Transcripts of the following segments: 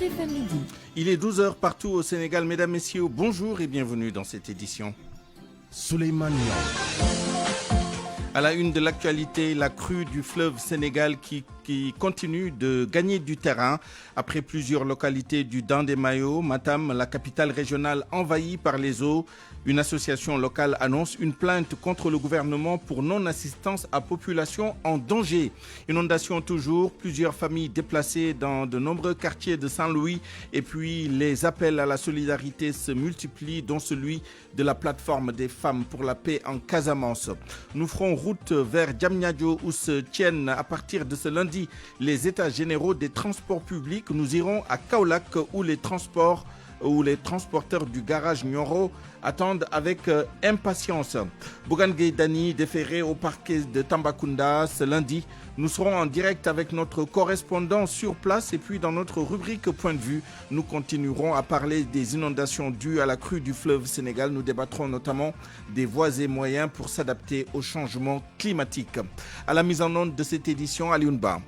RFM Midi. Il est 12h partout au Sénégal. Mesdames, Messieurs, bonjour et bienvenue dans cette édition. Souleymane Niang. À la une de l'actualité, la crue du fleuve Sénégal qui continue de gagner du terrain. Après plusieurs localités du Dandemayo, Matam, la capitale régionale envahie par les eaux, une association locale annonce une plainte contre le gouvernement pour non-assistance à population en danger. Inondation toujours, plusieurs familles déplacées dans de nombreux quartiers de Saint-Louis et puis les appels à la solidarité se multiplient, dont celui de la plateforme des femmes pour la paix en Casamance. Nous ferons route vers Diamniadio où se tiennent à partir de ce lundi les états généraux des transports publics. Nous irons à Kaolack où les transporteurs du garage Nioro attendent avec impatience. Bougane Gueye Dany déféré au parquet de Tambacounda ce lundi. Nous serons en direct avec notre correspondant sur place et puis dans notre rubrique Point de vue, nous continuerons à parler des inondations dues à la crue du fleuve Sénégal. Nous débattrons notamment des voies et moyens pour s'adapter au changement climatique. À la mise en onde de cette édition, Alioune Ba.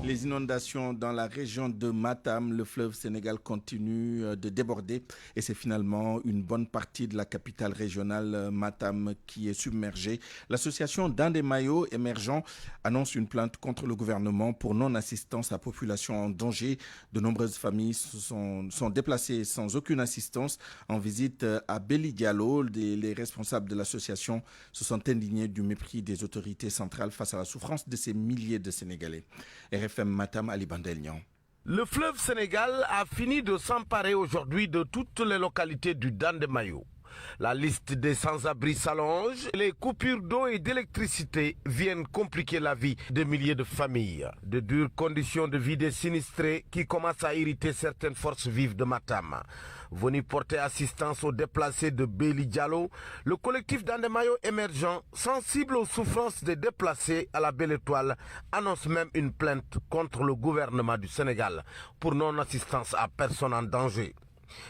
Les inondations dans la région de Matam, le fleuve Sénégal continue de déborder et c'est finalement une bonne partie de la capitale régionale Matam qui est submergée. L'association Dandemayo émergent annonce une plainte contre le gouvernement pour non-assistance à population en danger. De nombreuses familles sont déplacées sans aucune assistance. En visite à Beli Diallo, les responsables de l'association se sont indignés du mépris des autorités centrales face à la souffrance de ces milliers de Sénégalais. RFM Matam, Ali Bandel Niang. Le fleuve Sénégal a fini de s'emparer aujourd'hui de toutes les localités du Dandemayo. La liste des sans-abri s'allonge. Les coupures d'eau et d'électricité viennent compliquer la vie de milliers de familles. De dures conditions de vie des sinistrés qui commencent à irriter certaines forces vives de Matam. Venu porter assistance aux déplacés de Beli Diallo, le collectif Dandemayo émergent, sensible aux souffrances des déplacés à la Belle Étoile, annonce même une plainte contre le gouvernement du Sénégal pour non-assistance à personne en danger.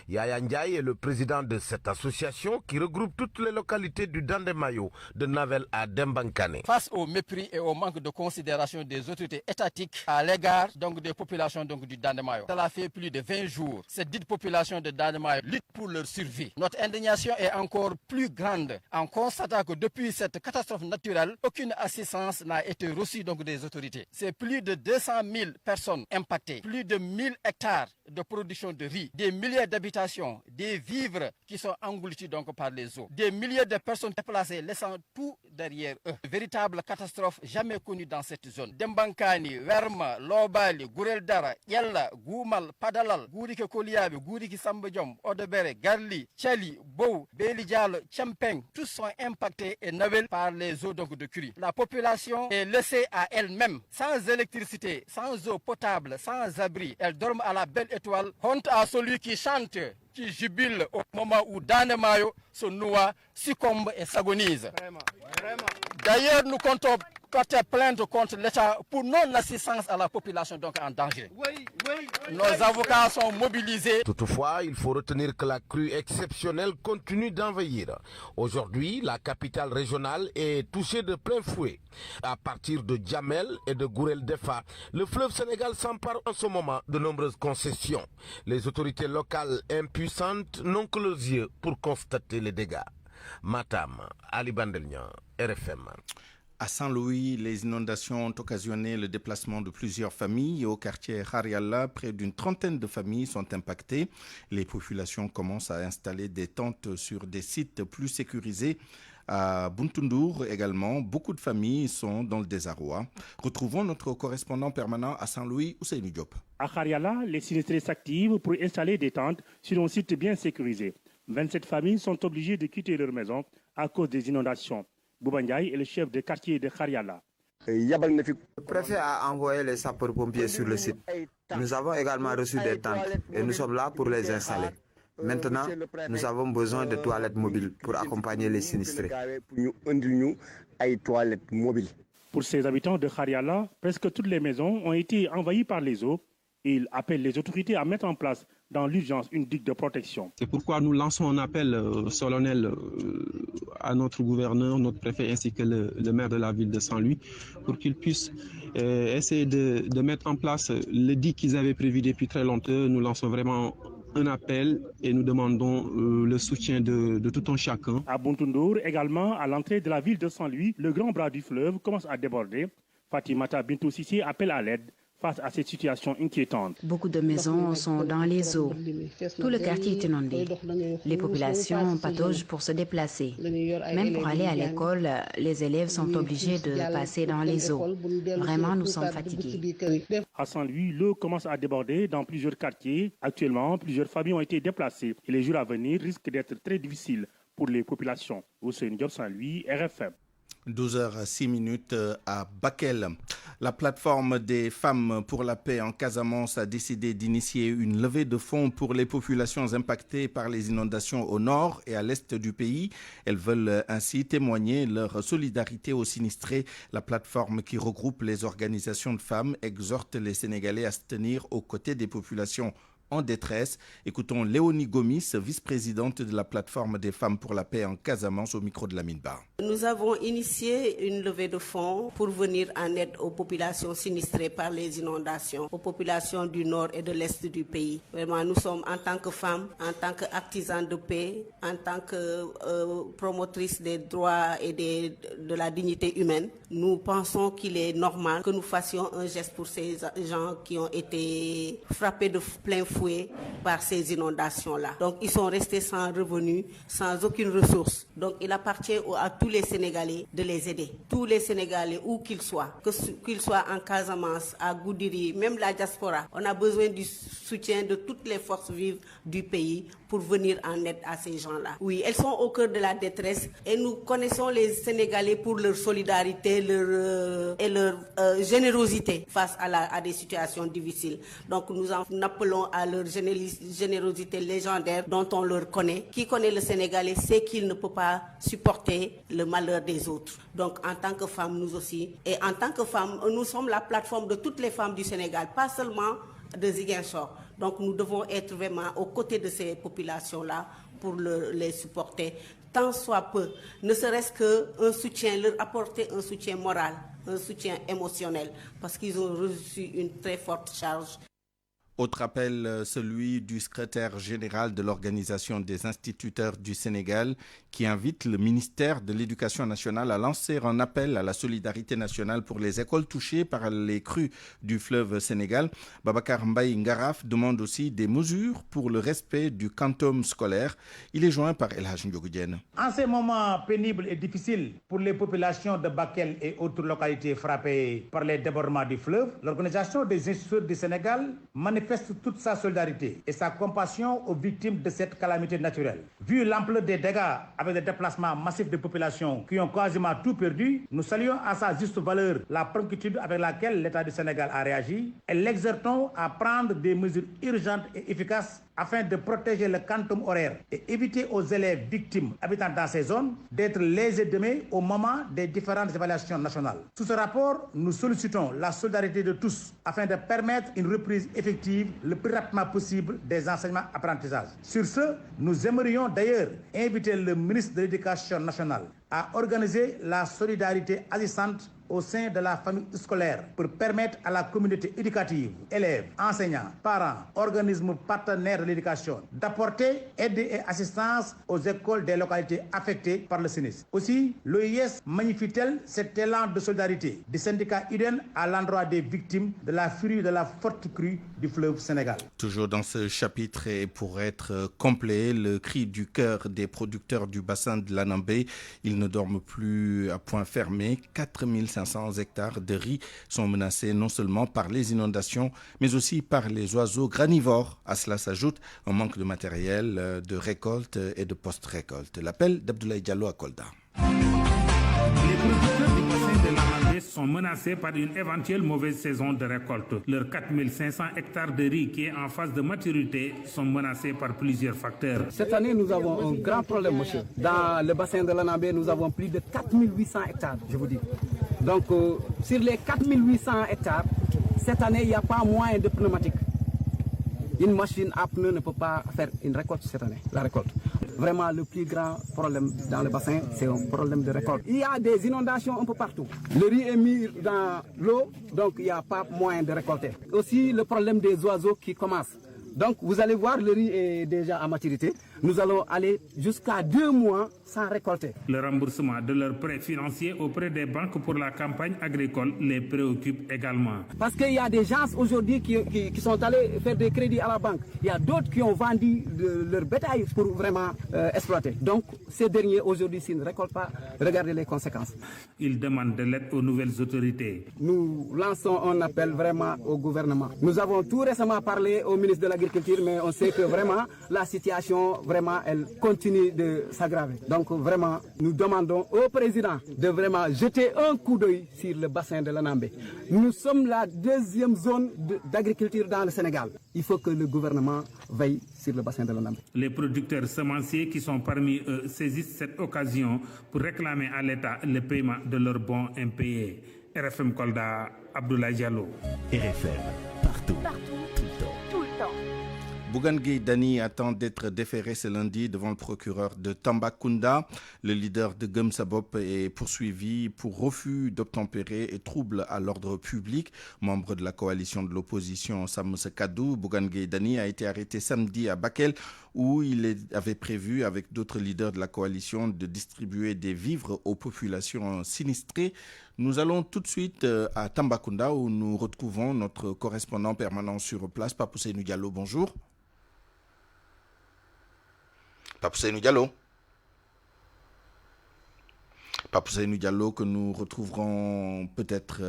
Yaya Ndiaye est le président de cette association qui regroupe toutes les localités du Dandemayo, de Navel à Dembankane. Face au mépris et au manque de considération des autorités étatiques à l'égard des populations du Dandemayo, cela fait plus de 20 jours. Cette dite population de Dandemayo lutte pour leur survie. Notre indignation est encore plus grande en constatant que depuis cette catastrophe naturelle, aucune assistance n'a été reçue des autorités. C'est plus de 200 000 personnes impactées, plus de 1000 hectares de production de riz, des milliers d'habitations, des vivres qui sont engloutis par les eaux, des milliers de personnes déplacées laissant tout derrière eux. Une véritable catastrophe jamais connue dans cette zone. Dembankani, Werma, Lobali, Goureldara, Yella, Goumal, Padalal, Gourike Koliabe, Gourike Sambadjom, Odebere, Garli, Tchali, Bou, Beli Diallo, Tchampeng, tous sont impactés et navellent par les eaux de crue. La population est laissée à elle-même, sans électricité, sans eau potable, sans abri. Elle dorme à la Belle Étoile. Honte à celui qui chante, qui jubile au moment où Dandemayo se noie, succombe et s'agonise. D'ailleurs, nous comptons porter plainte contre l'État pour non-assistance à la population en danger. Nos avocats sont mobilisés. Toutefois, il faut retenir que la crue exceptionnelle continue d'envahir. Aujourd'hui, la capitale régionale est touchée de plein fouet. À partir de Djamel et de Gourel Defa, le fleuve Sénégal s'empare en ce moment de nombreuses concessions. Les autorités locales impuissantes n'ont que les yeux pour constater les dégâts. Matam, Ali Bandel Niang, RFM. À Saint-Louis, les inondations ont occasionné le déplacement de plusieurs familles. Au quartier Hariala, près d'une trentaine de familles sont impactées. Les populations commencent à installer des tentes sur des sites plus sécurisés. À Buntundur également, beaucoup de familles sont dans le désarroi. Retrouvons notre correspondant permanent à Saint-Louis, Ousseynou Diop. À Hariala, les sinistrés s'activent pour installer des tentes sur un site bien sécurisé. 27 familles sont obligées de quitter leur maison à cause des inondations. Boubandiaï est le chef de quartier de Hariala. Le préfet a envoyé les sapeurs-pompiers sur le site. Nous avons également reçu des tentes et nous sommes là pour les installer. Maintenant, nous avons besoin de toilettes mobiles pour accompagner les sinistrés. Pour ces habitants de Hariala, presque toutes les maisons ont été envahies par les eaux Il appelle les autorités à mettre en place dans l'urgence une digue de protection. C'est pourquoi nous lançons un appel solennel à notre gouverneur, notre préfet ainsi que le maire de la ville de Saint-Louis pour qu'ils puissent essayer de mettre en place les digues qu'ils avaient prévues depuis très longtemps. Nous lançons vraiment un appel et nous demandons le soutien de tout un chacun. À Buntundour, également à l'entrée de la ville de Saint-Louis, le grand bras du fleuve commence à déborder. Fatimata Bintou Sissi appelle à l'aide face à cette situation inquiétante. Beaucoup de maisons sont dans les eaux. Tout le quartier est inondé. Les populations pataugent pour se déplacer. Même pour aller à l'école, les élèves sont obligés de passer dans les eaux. Vraiment, nous sommes fatigués. À Saint-Louis, l'eau commence à déborder dans plusieurs quartiers. Actuellement, plusieurs familles ont été déplacées et les jours à venir risquent d'être très difficiles pour les populations. Hussein Diop, Saint-Louis, RFM. 12h06 à Bakel. La plateforme des femmes pour la paix en Casamance a décidé d'initier une levée de fonds pour les populations impactées par les inondations au nord et à l'est du pays. Elles veulent ainsi témoigner leur solidarité aux sinistrés. La plateforme qui regroupe les organisations de femmes exhorte les Sénégalais à se tenir aux côtés des populations en détresse. Écoutons Léonie Gomis, vice-présidente de la plateforme des femmes pour la paix en Casamance, au micro de Lamine Ba. Nous avons initié une levée de fonds pour venir en aide aux populations sinistrées par les inondations, aux populations du nord et de l'est du pays. Vraiment, nous sommes en tant que femmes, en tant qu'artisans de paix, en tant que promotrices des droits et de la dignité humaine, nous pensons qu'il est normal que nous fassions un geste pour ces gens qui ont été frappés de plein fouet par ces inondations-là. Donc, ils sont restés sans revenus, sans aucune ressource. Donc, il appartient à tous les Sénégalais de les aider. Tous les Sénégalais, où qu'ils soient, qu'ils soient en Casamance, à Goudiri, même la diaspora, on a besoin du soutien de toutes les forces vives du pays pour venir en aide à ces gens-là. Oui, elles sont au cœur de la détresse et nous connaissons les Sénégalais pour leur solidarité et leur générosité face à des situations difficiles. Donc, nous en appelons à leur générosité légendaire dont on leur connaît. Qui connaît le Sénégalais sait qu'il ne peut pas supporter le malheur des autres. Donc, en tant que femmes, nous aussi, et en tant que femmes, nous sommes la plateforme de toutes les femmes du Sénégal, pas seulement de Ziguinchor. Donc, nous devons être vraiment aux côtés de ces populations-là pour les supporter, tant soit peu, ne serait-ce qu'un soutien, leur apporter un soutien moral, un soutien émotionnel, parce qu'ils ont reçu une très forte charge. Autre appel, celui du secrétaire général de l'Organisation des instituteurs du Sénégal, qui invite le ministère de l'Éducation nationale à lancer un appel à la solidarité nationale pour les écoles touchées par les crues du fleuve Sénégal. Babacar Mbaye Ngaraf demande aussi des mesures pour le respect du quantum scolaire. Il est joint par El Hadj Ndiogou Diène. En ces moments pénibles et difficiles pour les populations de Bakel et autres localités frappées par les débordements du fleuve, l'Organisation des instituteurs du Sénégal manifeste toute sa solidarité et sa compassion aux victimes de cette calamité naturelle. Vu l'ampleur des dégâts avec des déplacements massifs de populations qui ont quasiment tout perdu, nous saluons à sa juste valeur la promptitude avec laquelle l'État du Sénégal a réagi et l'exhortons à prendre des mesures urgentes et efficaces afin de protéger le quantum horaire et éviter aux élèves victimes habitant dans ces zones d'être lésés demain au moment des différentes évaluations nationales. Sous ce rapport, nous sollicitons la solidarité de tous afin de permettre une reprise effective le plus rapidement possible des enseignements-apprentissages. Sur ce, nous aimerions d'ailleurs inviter le ministre de l'Éducation nationale à organiser la solidarité agissante au sein de la famille scolaire pour permettre à la communauté éducative, élèves, enseignants, parents, organismes partenaires de l'éducation d'apporter aide et assistance aux écoles des localités affectées par le sinistre. Aussi, l'OIS magnifie-t-elle cet élan de solidarité du syndicat UDEN à l'endroit des victimes de la furie de la forte crue du fleuve Sénégal. Toujours dans ce chapitre et pour être complet, le cri du cœur des producteurs du bassin de l'Anambé. Ils ne dorment plus à point fermé. 4500 hectares de riz sont menacés non seulement par les inondations, mais aussi par les oiseaux granivores. À cela s'ajoute un manque de matériel de récolte et de post-récolte. L'appel d'Abdoulaye Diallo à Kolda. Les producteurs du bassin de l'Anambé sont menacés par une éventuelle mauvaise saison de récolte. Leurs 4500 hectares de riz qui est en phase de maturité sont menacés par plusieurs facteurs. Cette année, nous avons un grand problème, monsieur. Dans le bassin de l'Anambé, nous avons plus de 4800 hectares, je vous dis. Donc, sur les 4800 hectares, cette année, il n'y a pas moyen de pneumatique. Une machine à pneus ne peut pas faire une récolte cette année, la récolte. Vraiment, le plus grand problème dans le bassin, c'est un problème de récolte. Il y a des inondations un peu partout. Le riz est mis dans l'eau, donc il n'y a pas moyen de récolter. Aussi, le problème des oiseaux qui commencent. Donc, vous allez voir, le riz est déjà à maturité. Nous allons aller jusqu'à 2 mois sans récolter. Le remboursement de leurs prêts financiers auprès des banques pour la campagne agricole les préoccupe également. Parce qu'il y a des gens aujourd'hui qui sont allés faire des crédits à la banque. Il y a d'autres qui ont vendu leur bétail pour vraiment exploiter. Donc, ces derniers, aujourd'hui, s'ils ne récoltent pas, regardez les conséquences. Ils demandent de l'aide aux nouvelles autorités. Nous lançons un appel vraiment au gouvernement. Nous avons tout récemment parlé au ministre de l'Agriculture, mais on sait que vraiment, la situation, vraiment, elle continue de s'aggraver. Donc, vraiment, nous demandons au président de vraiment jeter un coup d'œil sur le bassin de l'Anambé. Nous sommes la 2e zone d'agriculture dans le Sénégal. Il faut que le gouvernement veille sur le bassin de l'Anambé. Les producteurs semenciers qui sont parmi eux saisissent cette occasion pour réclamer à l'État le paiement de leurs bons impayés. RFM Kolda, Abdoulaye Diallo. RFM, partout. Tout le temps. Bougane Gueye Dany attend d'être déféré ce lundi devant le procureur de Tambacounda. Le leader de Gëm Sa Bopp est poursuivi pour refus d'obtempérer et trouble à l'ordre public. Membre de la coalition de l'opposition Sàmm Sa Kàddu, Bougane Gueye Dany a été arrêté samedi à Bakel où il avait prévu avec d'autres leaders de la coalition de distribuer des vivres aux populations sinistrées. Nous allons tout de suite à Tambacounda où nous retrouvons notre correspondant permanent sur place, Pape Ousseynou Diallo. Bonjour. Pape Ousseynou Diallo. Pape Ousseynou Diallo que nous retrouverons peut-être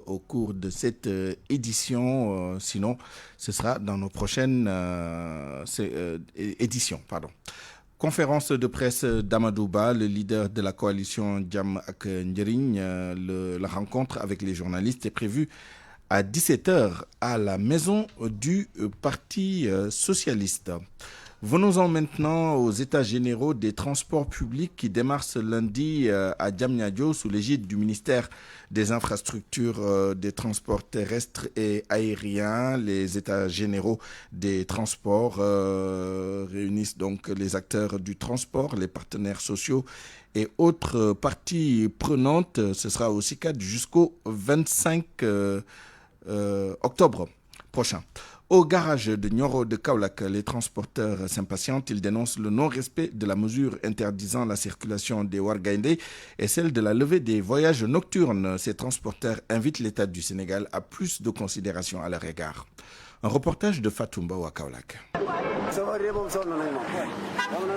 au cours de cette édition, sinon ce sera dans nos prochaines éditions. Conférence de presse d'Amadou Ba, le leader de la coalition Jàmm ak Njëriñ. La rencontre avec les journalistes est prévue à 17h à la maison du Parti socialiste. Venons-en maintenant aux états généraux des transports publics qui démarrent ce lundi à Diamniadio sous l'égide du ministère des infrastructures des transports terrestres et aériens. Les états généraux des transports réunissent donc les acteurs du transport, les partenaires sociaux et autres parties prenantes. Ce sera au CICAD jusqu'au 25 octobre prochain. Au garage de Nioro de Kaolack, les transporteurs s'impatientent. Ils dénoncent le non-respect de la mesure interdisant la circulation des Wargaindé et celle de la levée des voyages nocturnes. Ces transporteurs invitent l'État du Sénégal à plus de considération à leur égard. Un reportage de Fatoumba à Kaolack.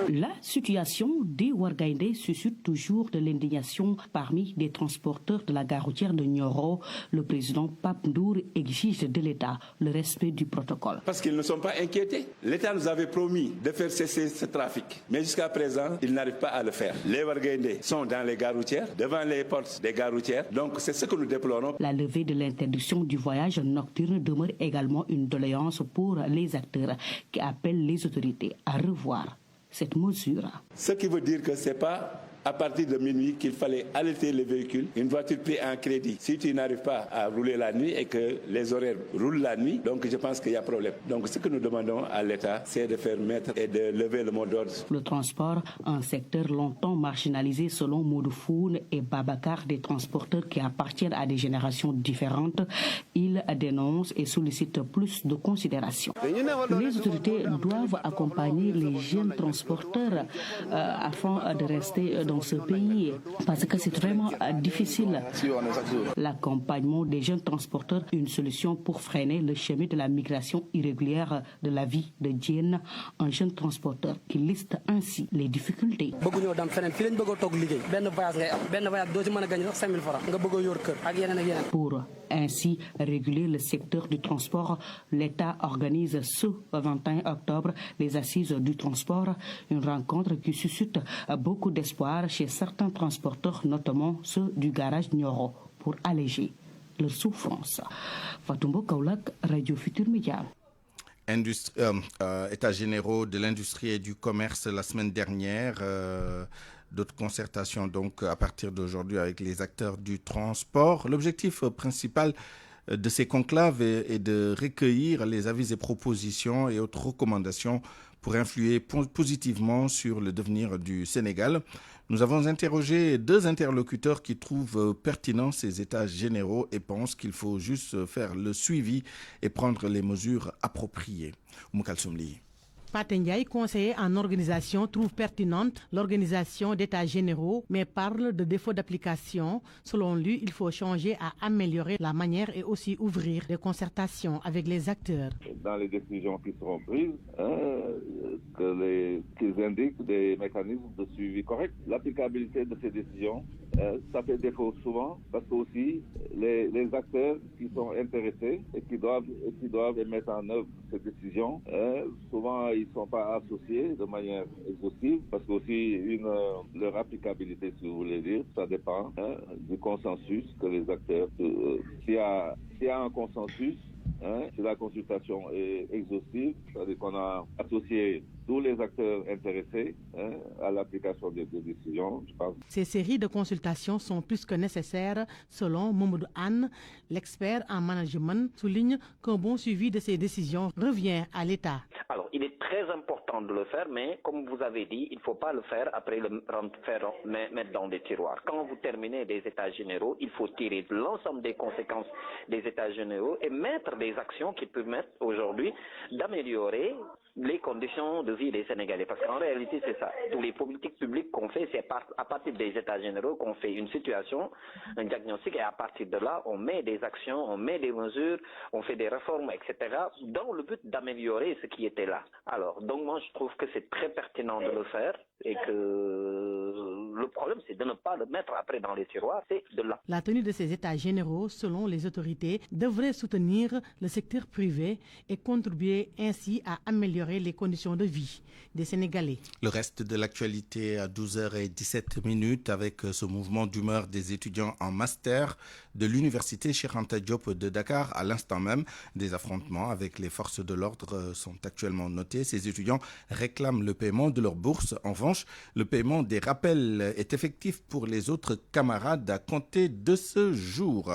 La situation des Wargaindé suscite toujours de l'indignation parmi les transporteurs de la gare routière de Nioro. Le président Pape Ndour exige de l'État le respect du protocole. Parce qu'ils ne sont pas inquiétés. L'État nous avait promis de faire cesser ce trafic. Mais jusqu'à présent, ils n'arrivent pas à le faire. Les Wargaindé sont dans les gares routières, devant les portes des gares routières. Donc c'est ce que nous déplorons. La levée de l'interdiction du voyage nocturne demeure également une doléance pour les acteurs qui appellent les autorités à revoir cette mesure. Ce qui veut dire que ce n'est pas à partir de minuit qu'il fallait alerter les véhicules. Une voiture prise en crédit, si tu n'arrives pas à rouler la nuit et que les horaires roulent la nuit, donc je pense qu'il y a problème. Donc ce que nous demandons à l'État, c'est de faire mettre et de lever le mot d'ordre. Le transport, un secteur longtemps marginalisé selon Modoufoun et Babacar, des transporteurs qui appartiennent à des générations différentes, ils dénoncent et sollicitent plus de considération. Les autorités doivent accompagner les jeunes transporteurs afin de rester dans ce pays, parce que c'est vraiment difficile. L'accompagnement des jeunes transporteurs est une solution pour freiner le chemin de la migration irrégulière de la vie de Diène, un jeune transporteur qui liste ainsi les difficultés. Pour ainsi réguler le secteur du transport, l'État organise ce 21 octobre les assises du transport, une rencontre qui suscite beaucoup d'espoir chez certains transporteurs, notamment ceux du garage Nioro, pour alléger leur souffrance. Fatoumbo Kaolack, Radio Futur Média. États généraux de l'industrie et du commerce la semaine dernière. D'autres concertations donc à partir d'aujourd'hui avec les acteurs du transport. L'objectif principal de ces conclaves est de recueillir les avis et propositions et autres recommandations pour influer positivement sur le devenir du Sénégal. Nous avons interrogé 2 interlocuteurs qui trouvent pertinents ces états généraux et pensent qu'il faut juste faire le suivi et prendre les mesures appropriées. Moukalsoum Ly. Pathé Ndiaye, conseiller en organisation, trouve pertinente l'organisation d'états généraux, mais parle de défaut d'application. Selon lui, il faut changer à améliorer la manière et aussi ouvrir des concertations avec les acteurs. Dans les décisions qui seront prises, qu'ils indiquent des mécanismes de suivi corrects. L'applicabilité de ces décisions, ça fait défaut souvent parce que aussi les acteurs qui sont intéressés et qui doivent mettre en œuvre ces décisions, souvent ils ne sont pas associés de manière exhaustive parce que aussi leur applicabilité, si vous voulez dire, ça dépend du consensus que les acteurs. S'il y a un consensus, si la consultation est exhaustive, c'est-à-dire qu'on a associé tous les acteurs intéressés à l'application des décisions, je pense. Ces séries de consultations sont plus que nécessaires, selon Mamadou Anne, l'expert en management, souligne qu'un bon suivi de ces décisions revient à l'État. Alors, il est très important de le faire, mais comme vous avez dit, il ne faut pas le faire après le mettre dans des tiroirs. Quand vous terminez des états généraux, il faut tirer l'ensemble des conséquences des états généraux et mettre des actions qui permettent aujourd'hui d'améliorer les conditions de vie des Sénégalais. Parce qu'en réalité, c'est ça. Tous les politiques publiques qu'on fait, c'est à partir des états généraux qu'on fait une situation, un diagnostic, et à partir de là, on met des actions, on met des mesures, on fait des réformes, etc., dans le but d'améliorer ce qui était là. Alors, donc moi, je trouve que c'est très pertinent de le faire et que le problème, c'est de ne pas le mettre après dans les tiroirs, c'est de là. La tenue de ces états généraux, selon les autorités, devrait soutenir le secteur privé et contribuer ainsi à améliorer les conditions de vie des Sénégalais. Le reste de l'actualité à 12h17 avec ce mouvement d'humeur des étudiants en master de l'université Cheikh Anta Diop de Dakar. À l'instant même, des affrontements avec les forces de l'ordre sont actuellement notés. Ces étudiants réclament le paiement de leur bourse. En revanche, le paiement des rappels est effectif pour les autres camarades à compter de ce jour.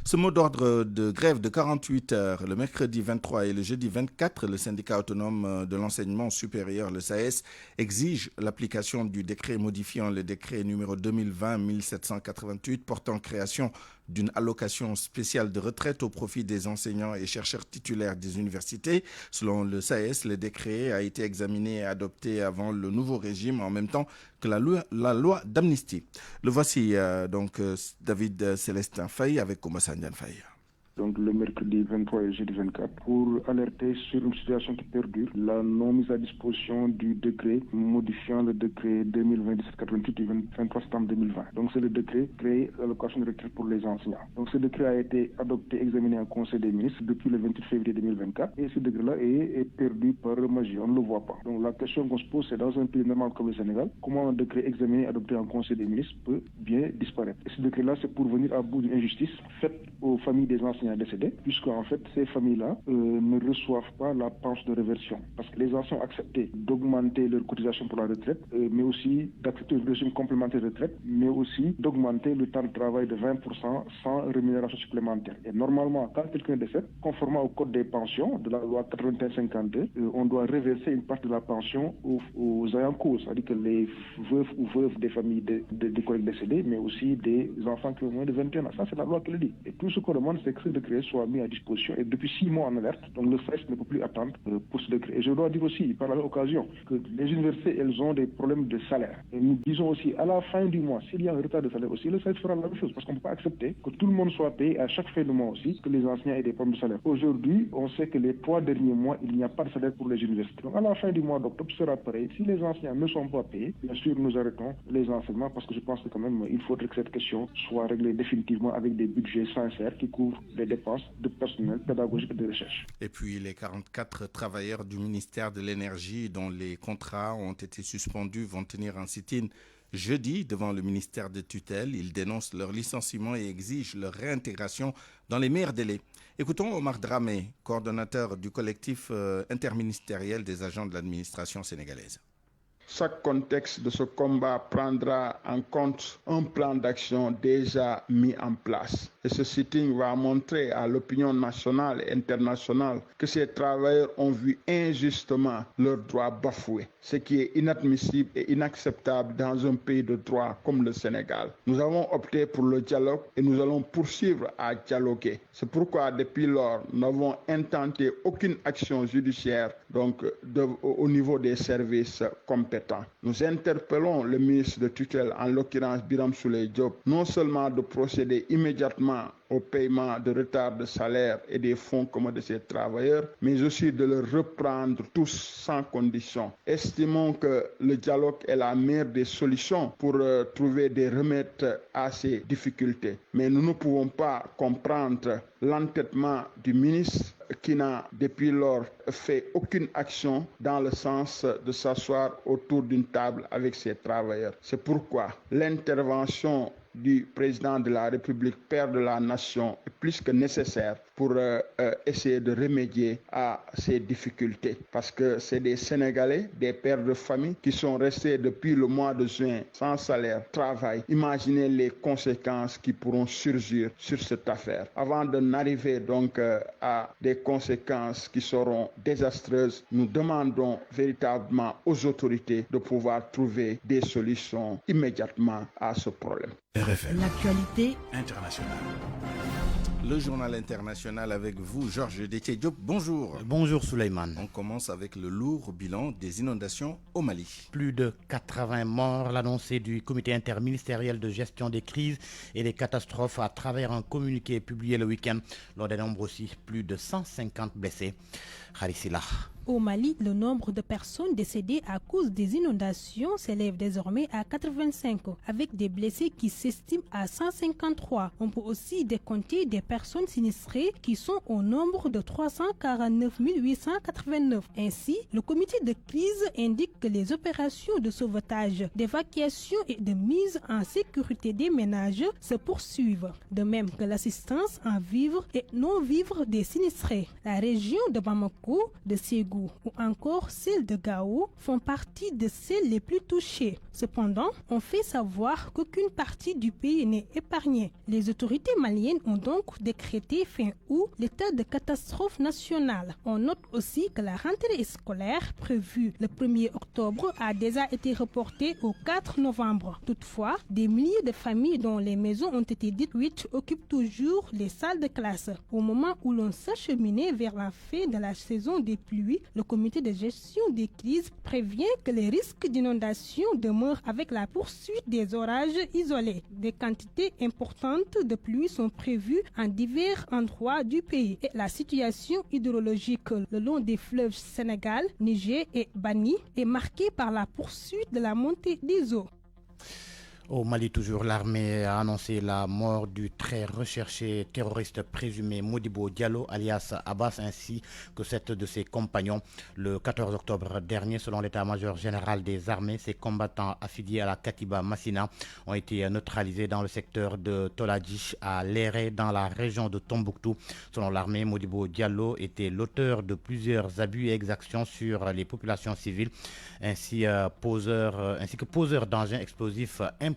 Ce mot d'ordre de grève de 48 heures, le mercredi 23 et le jeudi 24, le syndicat autonome de l'enseignement supérieur, le SAES, exige l'application du décret modifiant le décret numéro 2020-1788 portant création d'une allocation spéciale de retraite au profit des enseignants et chercheurs titulaires des universités. Selon le SAES, le décret a été examiné et adopté avant le nouveau régime en même temps que la loi d'amnistie. Le voici David Célestin Faye avec Koumassa Faye. Donc le mercredi 23 et jeudi 24, pour alerter sur une situation qui perdure, la non mise à disposition du décret modifiant le décret 2020-1788 du 23 septembre 2020. Donc c'est le décret créé l'allocation de retraite pour les enseignants. Donc ce décret a été adopté, examiné en Conseil des ministres depuis le 28 février 2024 et ce décret-là est perdu par magie, on ne le voit pas. Donc la question qu'on se pose, c'est dans un pays normal comme le Sénégal, comment un décret examiné et adopté en Conseil des ministres peut bien disparaître. Et ce décret-là, c'est pour venir à bout d'une injustice faite aux familles des enseignants décédés, puisque en fait ces familles-là ne reçoivent pas la pension de réversion, parce que les anciens ont accepté d'augmenter leur cotisation pour la retraite, mais aussi d'accepter le régime complémentaire de retraite, mais aussi d'augmenter le temps de travail de 20% sans rémunération supplémentaire. Et normalement, quand quelqu'un décède, conformément au code des pensions de la loi 81-52, on doit reverser une partie de la pension aux ayants cause, c'est-à-dire que les veufs ou veuves des familles des collègues décédés, mais aussi des enfants qui ont moins de 21 ans. Ça, c'est la loi qui le dit. Et tout ce qu'on demande, c'est que ce décret soit mis à disposition et depuis 6 mois en alerte. Donc le FES ne peut plus attendre pour ce décret. Et je dois dire aussi, par la même occasion, que les universités, elles ont des problèmes de salaire. Et nous disons aussi, à la fin du mois, s'il y a un retard de salaire aussi, le FES fera la même chose. Parce qu'on ne peut pas accepter que tout le monde soit payé à chaque fin de mois aussi, que les enseignants aient des problèmes de salaire. Aujourd'hui, on sait que les 3 derniers mois, il n'y a pas de salaire pour les universités. Donc à la fin du mois d'octobre, ce sera pareil. Si les enseignants ne sont pas payés, bien sûr, nous arrêtons les enseignements parce que je pense que quand même, il faudrait que cette question soit réglée définitivement avec des budgets sincères qui couvrent les dépenses de personnel pédagogique et de recherche. Et puis les 44 travailleurs du ministère de l'Énergie dont les contrats ont été suspendus vont tenir un sit-in jeudi devant le ministère de tutelle. Ils dénoncent leur licenciement et exigent leur réintégration dans les meilleurs délais. Écoutons Omar Dramé, coordonnateur du collectif interministériel des agents de l'administration sénégalaise. Chaque contexte de ce combat prendra en compte un plan d'action déjà mis en place. Et ce sitting va montrer à l'opinion nationale et internationale que ces travailleurs ont vu injustement leurs droits bafoués, ce qui est inadmissible et inacceptable dans un pays de droit comme le Sénégal. Nous avons opté pour le dialogue et nous allons poursuivre à dialoguer. C'est pourquoi depuis lors, nous n'avons intenté aucune action judiciaire au niveau des services compétents. Nous interpellons le ministre de tutelle, en l'occurrence Birame Souleye Diop, non seulement de procéder immédiatement au paiement de retard de salaire et des fonds communs de ces travailleurs, mais aussi de le reprendre tous sans condition. Estimons que le dialogue est la meilleure des solutions pour trouver des remèdes à ces difficultés. Mais nous ne pouvons pas comprendre l'entêtement du ministre qui n'a depuis lors fait aucune action dans le sens de s'asseoir autour d'une table avec ses travailleurs. C'est pourquoi l'intervention du président de la République, père de la nation, est plus que nécessaire pour essayer de remédier à ces difficultés. Parce que c'est des Sénégalais, des pères de famille qui sont restés depuis le mois de juin sans salaire, travail. Imaginez les conséquences qui pourront surgir sur cette affaire. Avant de n'arriver donc à des conséquences qui seront désastreuses, nous demandons véritablement aux autorités de pouvoir trouver des solutions immédiatement à ce problème. RFM. L'actualité internationale. Le journal international avec vous, Georges Détié Diop. Bonjour. Bonjour Souleymane. On commence avec le lourd bilan des inondations au Mali. Plus de 80 morts, l'annoncé du comité interministériel de gestion des crises et des catastrophes à travers un communiqué publié le week-end. L'on dénombre aussi plus de 150 blessés. Harisila. Au Mali, le nombre de personnes décédées à cause des inondations s'élève désormais à 85, avec des blessés qui s'estiment à 153. On peut aussi décompter des personnes sinistrées qui sont au nombre de 349 889. Ainsi, le comité de crise indique que les opérations de sauvetage, d'évacuation et de mise en sécurité des ménages se poursuivent, de même que l'assistance en vivres et non-vivres des sinistrés. La région de Bamako, de Ségou ou encore celles de Gao font partie de celles les plus touchées. Cependant, on fait savoir qu'aucune partie du pays n'est épargnée. Les autorités maliennes ont donc décrété fin août l'état de catastrophe nationale. On note aussi que la rentrée scolaire prévue le 1er octobre a déjà été reportée au 4 novembre. Toutefois, des milliers de familles dont les maisons ont été détruites occupent toujours les salles de classe. Au moment où l'on s'acheminait vers la fin de la saison des pluies, le comité de gestion des crises prévient que les risques d'inondation demeurent avec la poursuite des orages isolés. Des quantités importantes de pluie sont prévues en divers endroits du pays. Et la situation hydrologique le long des fleuves Sénégal, Niger et Bani est marquée par la poursuite de la montée des eaux. Au Mali, toujours, l'armée a annoncé la mort du très recherché terroriste présumé Modibo Diallo, alias Abbas, ainsi que 7 de ses compagnons. Le 14 octobre dernier, selon l'état-major général des armées, ces combattants affiliés à la Katiba Massina ont été neutralisés dans le secteur de Toladji à Léré, dans la région de Tombouctou. Selon l'armée, Modibo Diallo était l'auteur de plusieurs abus et exactions sur les populations civiles, ainsi que poseur d'engins explosifs improvisés.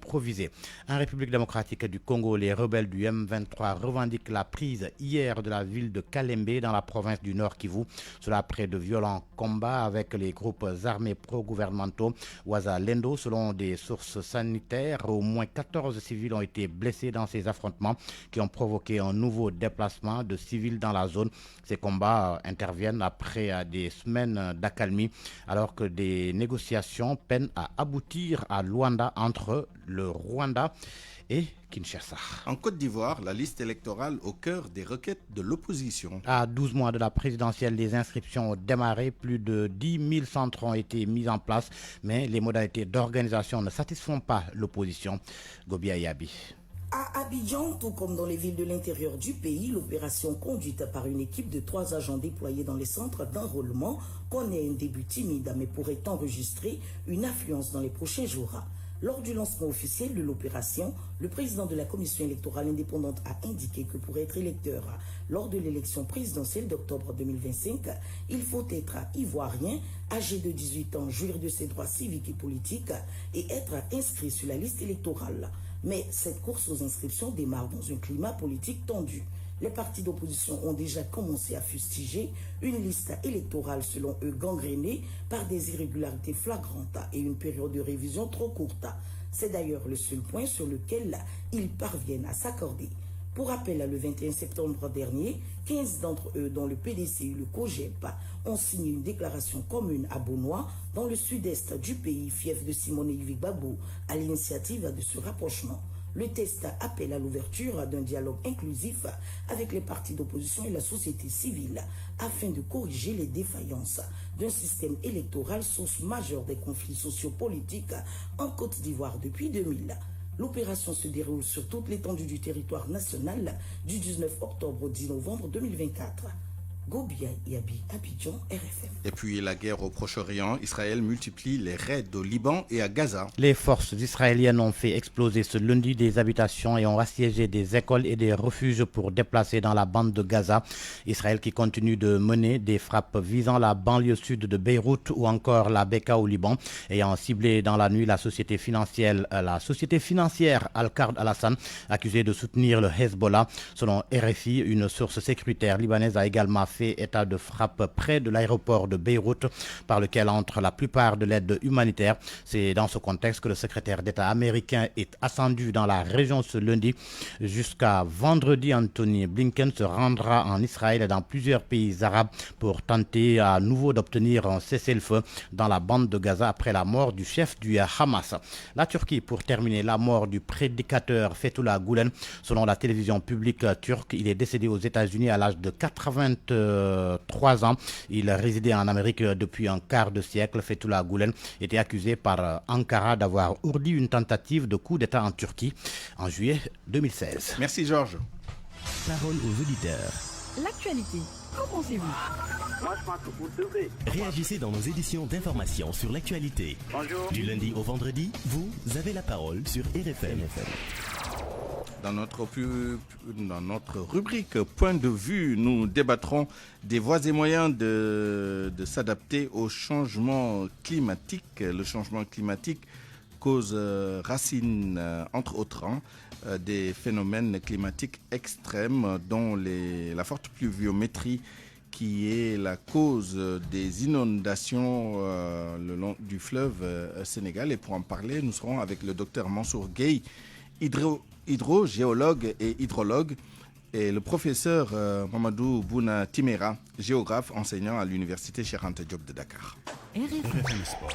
En République démocratique du Congo, les rebelles du M23 revendiquent la prise hier de la ville de Kalembe dans la province du Nord Kivu. Cela après de violents combats avec les groupes armés pro-gouvernementaux Ouazalendo. Selon des sources sanitaires, au moins 14 civils ont été blessés dans ces affrontements qui ont provoqué un nouveau déplacement de civils dans la zone. Ces combats interviennent après des semaines d'accalmie alors que des négociations peinent à aboutir à Luanda entre le Rwanda et Kinshasa. En Côte d'Ivoire, la liste électorale au cœur des requêtes de l'opposition. À 12 mois de la présidentielle, les inscriptions ont démarré. Plus de 10 000 centres ont été mis en place, mais les modalités d'organisation ne satisfont pas l'opposition. Gobi Ayabi. À Abidjan, tout comme dans les villes de l'intérieur du pays, l'opération conduite par une équipe de 3 agents déployés dans les centres d'enrôlement connaît un début timide mais pourrait enregistrer une affluence dans les prochains jours. Lors du lancement officiel de l'opération, le président de la commission électorale indépendante a indiqué que pour être électeur lors de l'élection présidentielle d'octobre 2025, il faut être ivoirien, âgé de 18 ans, jouir de ses droits civiques et politiques et être inscrit sur la liste électorale. Mais cette course aux inscriptions démarre dans un climat politique tendu. Les partis d'opposition ont déjà commencé à fustiger une liste électorale selon eux gangrénée par des irrégularités flagrantes et une période de révision trop courte. C'est d'ailleurs le seul point sur lequel ils parviennent à s'accorder. Pour rappel, le 21 septembre dernier, 15 d'entre eux, dont le PDC et le COGEP, ont signé une déclaration commune à Beaunois, dans le sud-est du pays, fief de Simone Gbagbo, à l'initiative de ce rapprochement. Le test appelle à l'ouverture d'un dialogue inclusif avec les partis d'opposition et la société civile afin de corriger les défaillances d'un système électoral source majeure des conflits sociopolitiques en Côte d'Ivoire depuis 2000. L'opération se déroule sur toute l'étendue du territoire national du 19 octobre au 10 novembre 2024. Gobia Yabi, Abidjan, RFM. Et puis la guerre au Proche-Orient, Israël multiplie les raids au Liban et à Gaza. Les forces israéliennes ont fait exploser ce lundi des habitations et ont assiégé des écoles et des refuges pour déplacer dans la bande de Gaza. Israël qui continue de mener des frappes visant la banlieue sud de Beyrouth ou encore la Beka au Liban, ayant ciblé dans la nuit la société financière Al-Qard Al-Hassan, accusée de soutenir le Hezbollah. Selon RFI, une source sécuritaire libanaise a également fait état de frappe près de l'aéroport de Beyrouth par lequel entre la plupart de l'aide humanitaire. C'est dans ce contexte que le secrétaire d'État américain est ascendu dans la région ce lundi. Jusqu'à vendredi, Anthony Blinken se rendra en Israël et dans plusieurs pays arabes pour tenter à nouveau d'obtenir un cessez-le-feu dans la bande de Gaza après la mort du chef du Hamas. La Turquie, pour terminer, la mort du prédicateur Fethullah Gülen. Selon la télévision publique turque, il est décédé aux États-Unis à l'âge de 83 ans. Il résidait en Amérique depuis un quart de siècle. Fethullah Gülen était accusé par Ankara d'avoir ourdi une tentative de coup d'État en Turquie en juillet 2016. Merci Georges. Parole aux auditeurs. L'actualité, qu'en pensez-vous? Moi, je pense que vous devez. Réagissez dans nos éditions d'information sur l'actualité. Bonjour. Du lundi au vendredi, vous avez la parole sur RFM. Dans notre rubrique Point de vue, nous débattrons des voies et moyens de s'adapter au changement climatique. Le changement climatique cause racine, entre autres, des phénomènes climatiques extrêmes, dont la forte pluviométrie qui est la cause des inondations le long du fleuve Sénégal. Et pour en parler, nous serons avec le docteur Mansour Gueye, hydrogéologue et hydrologue, et le professeur Mamadou Bouna Timera, géographe enseignant à l'université Cheikh Anta Diop de Dakar. RFM Sport.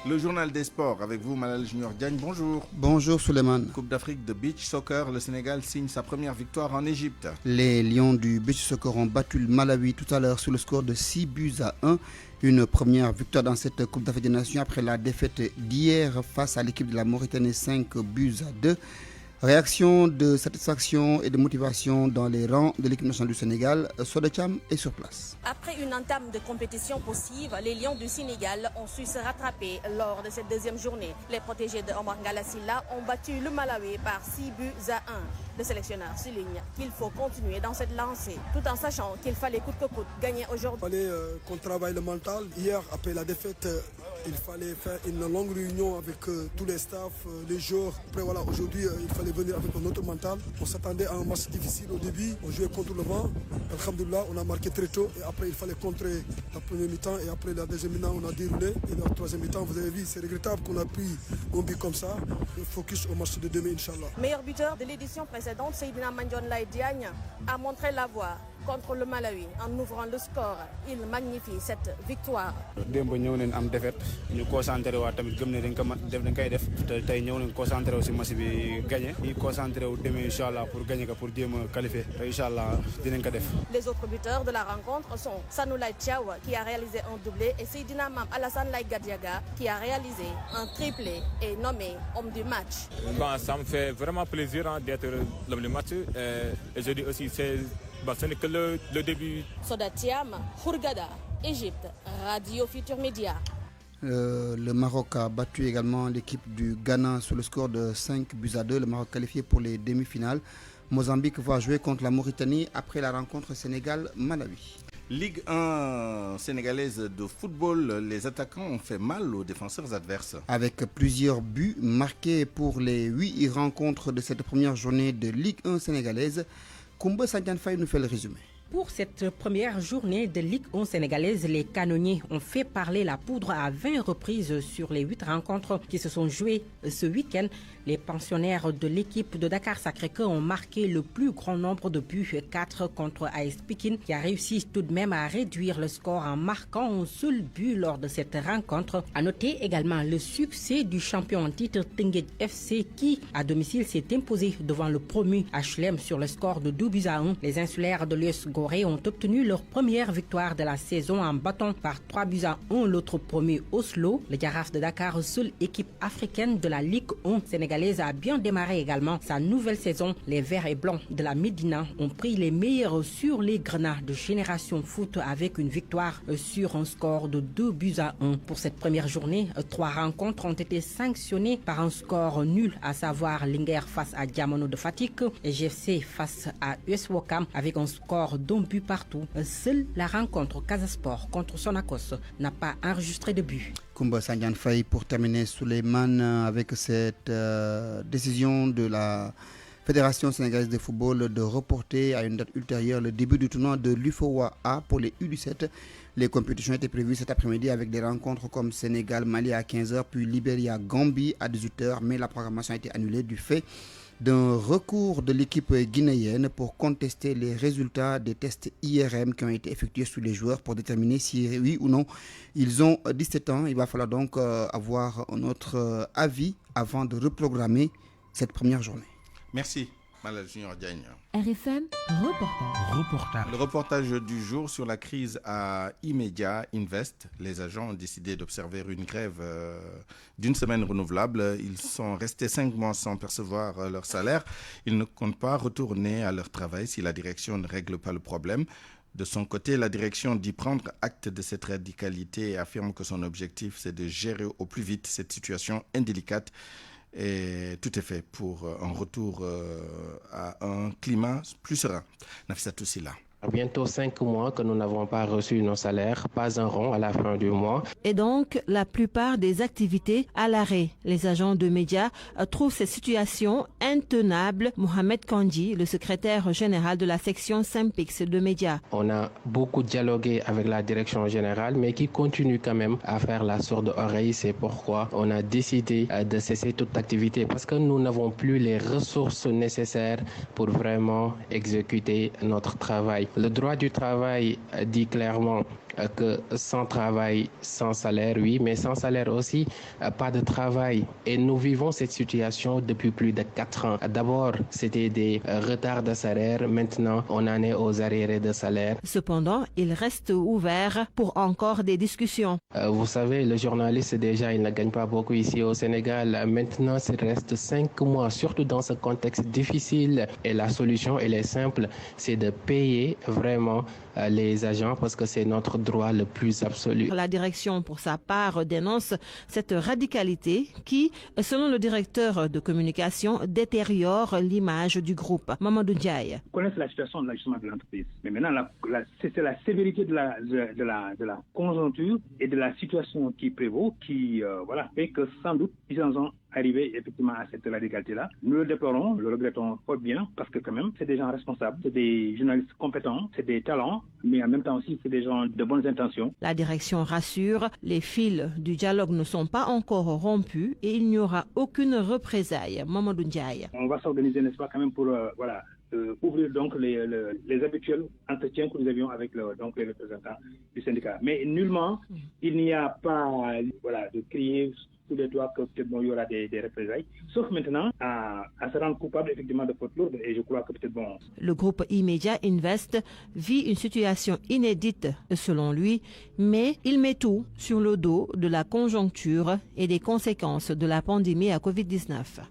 Le journal des sports avec vous, Malal Junior Diagne. Bonjour. Bonjour Souleymane. Coupe d'Afrique de beach soccer, le Sénégal signe sa première victoire en Égypte. Les Lions du beach soccer ont battu le Malawi tout à l'heure sur le score de 6-1. Une première victoire dans cette Coupe d'Afrique des Nations après la défaite d'hier face à l'équipe de la Mauritanie 5-2. Réaction de satisfaction et de motivation dans les rangs de l'équipe nationale du Sénégal. Sodecham est sur place. Après une entame de compétition possible, les Lions du Sénégal ont su se rattraper lors de cette deuxième journée. Les protégés de Omar Ngalassila ont battu le Malawi par 6-1. Le sélectionneur souligne qu'il faut continuer dans cette lancée, tout en sachant qu'il fallait coûte que coûte gagner aujourd'hui. Il fallait qu'on travaille le mental. Hier, après la défaite, il fallait faire une longue réunion avec tous les staffs, les joueurs. Après voilà, aujourd'hui, il fallait venir avec un autre mental. On s'attendait à un match difficile au début. On jouait contre le vent. Alhamdoulilah, on a marqué très tôt. Et après, il fallait contrer la première mi-temps. Et après, la deuxième mi-temps, on a déroulé. Et la troisième mi-temps, vous avez vu, c'est regrettable qu'on a pris un but comme ça. Le focus au match de demain, Inch'Allah. Meilleur buteur de l'édition précédente, Seydina Mandione Laye Diagne, a montré la voie contre le Malawi en ouvrant le score. Il magnifie cette victoire. démb ñëw nañ am défaite ñu concentré waat tamit gëm ne dañ koy def te tey ñëw nañ concentré wu si match bi gagné ñu concentré wu demee inchallah pour gagner ko pour jéem a qualifier te inchallah dinañ ko def. Les autres buteurs de la rencontre sont Sanoulaye Thiaw qui a réalisé un doublé et Seydina Mam Alassane Laye Gadiaga qui a réalisé un triplé et nommé homme du match. Bon, ça me fait vraiment plaisir d'être l'homme du match et je dis aussi ce n'est que le début. Soda Thiam, Hurghada, Égypte, Radio Futur Média. Le Maroc a battu également l'équipe du Ghana sur le score de 5-2. Le Maroc qualifié pour les demi-finales. Mozambique va jouer contre la Mauritanie après la rencontre Sénégal-Malawi. Ligue 1 sénégalaise de football, les attaquants ont fait mal aux défenseurs adverses. Avec plusieurs buts marqués pour les 8 rencontres de cette première journée de Ligue 1 sénégalaise, Koumba Sandiane Faye nous fait le résumé. Pour cette première journée de Ligue 1 sénégalaise, les canonniers ont fait parler la poudre à 20 reprises sur les 8 rencontres qui se sont jouées ce week-end. Les pensionnaires de l'équipe de Dakar Sacré-Cœur ont marqué le plus grand nombre de buts, 4 contre AS Pikine, qui a réussi tout de même à réduire le score en marquant un seul but lors de cette rencontre. À noter également le succès du champion en titre Teungueth FC qui, à domicile, s'est imposé devant le promu HLM sur le score de 2-1. Les insulaires de l'US Gorée ont obtenu leur première victoire de la saison en battant par 3-1 l'autre promu Oslo. Le Jaraaf de Dakar, seule équipe africaine de la Ligue 1 sénégalaise, a bien démarré également sa nouvelle saison. Les Verts et Blancs de la Médina ont pris les meilleurs sur les Grenats de Génération Foot avec une victoire sur un score de 2-1. Pour cette première journée, 3 rencontres ont été sanctionnées par un score nul, à savoir Linguère face à Diamono de Fatick et GFC face à US Ouakam avec un score d'un but partout. Seule la rencontre Casasport contre Sonacos n'a pas enregistré de but. Koumba Sandiane Faye pour terminer Souleymane avec cette décision de la Fédération sénégalaise de football de reporter à une date ultérieure le début du tournoi de l'UFOA A pour les U17. Les compétitions étaient prévues cet après-midi avec des rencontres comme Sénégal-Mali à 15h puis Libéria-Gambie à 18h, mais la programmation a été annulée du fait d'un recours de l'équipe guinéenne pour contester les résultats des tests IRM qui ont été effectués sur les joueurs pour déterminer si oui ou non ils ont 17 ans. Il va falloir donc avoir notre avis avant de reprogrammer cette première journée. Merci, Malal Junior Diagne. RFM, reportage. Le reportage du jour sur la crise à E-Media Invest. Les agents ont décidé d'observer une grève d'une semaine renouvelable. Ils sont restés 5 mois sans percevoir leur salaire. Ils ne comptent pas retourner à leur travail si la direction ne règle pas le problème. De son côté, la direction dit prendre acte de cette radicalité et affirme que son objectif, c'est de gérer au plus vite cette situation indélicate. Et tout est fait pour un retour à un climat plus serein. Nafissatou Silla. Bientôt 5 mois que nous n'avons pas reçu nos salaires, pas un rond à la fin du mois. Et donc, la plupart des activités à l'arrêt. Les agents de médias trouvent cette situation intenable. Mohamed Kandji, le secrétaire général de la section Simpix de médias. On a beaucoup dialogué avec la direction générale, mais qui continue quand même à faire la sourde oreille. C'est pourquoi on a décidé de cesser toute activité, parce que nous n'avons plus les ressources nécessaires pour vraiment exécuter notre travail. Le droit du travail dit clairement que sans travail, sans salaire, oui, mais sans salaire aussi, pas de travail. Et nous vivons cette situation depuis plus de 4 ans. D'abord, c'était des retards de salaire. Maintenant, on en est aux arriérés de salaire. Cependant, il reste ouvert pour encore des discussions. Vous savez, le journaliste, déjà, il ne gagne pas beaucoup ici au Sénégal. Maintenant, il reste 5 mois, surtout dans ce contexte difficile. Et la solution, elle est simple, c'est de payer vraiment les agents parce que c'est notre droit le plus absolu. La direction, pour sa part, dénonce cette radicalité qui, selon le directeur de communication, détériore l'image du groupe. Mamadou Ndiaye. On connaît la situation de l'ajustement de l'entreprise. Mais maintenant, c'est la sévérité de la conjoncture et de la situation qui prévaut qui fait que sans doute ils en ont arrivé effectivement à cette radicalité-là. Nous le déplorons, le regrettons fort bien parce que quand même, c'est des gens responsables, c'est des journalistes compétents, c'est des talents, mais en même temps aussi, c'est des gens de bonnes intentions. La direction rassure, les fils du dialogue ne sont pas encore rompus et il n'y aura aucune représaille. Mamadou Ndiaye. On va s'organiser, n'est-ce pas, quand même pour ouvrir donc les habituels entretiens que nous avions avec les représentants du syndicat. Mais nullement, il n'y a pas de crier tous les doigts que peut-être il y aura des représailles, sauf maintenant à se rendre coupable effectivement de faute lourde, et je crois que peut-être Le groupe E-Media Invest vit une situation inédite selon lui, mais il met tout sur le dos de la conjoncture et des conséquences de la pandémie à Covid-19.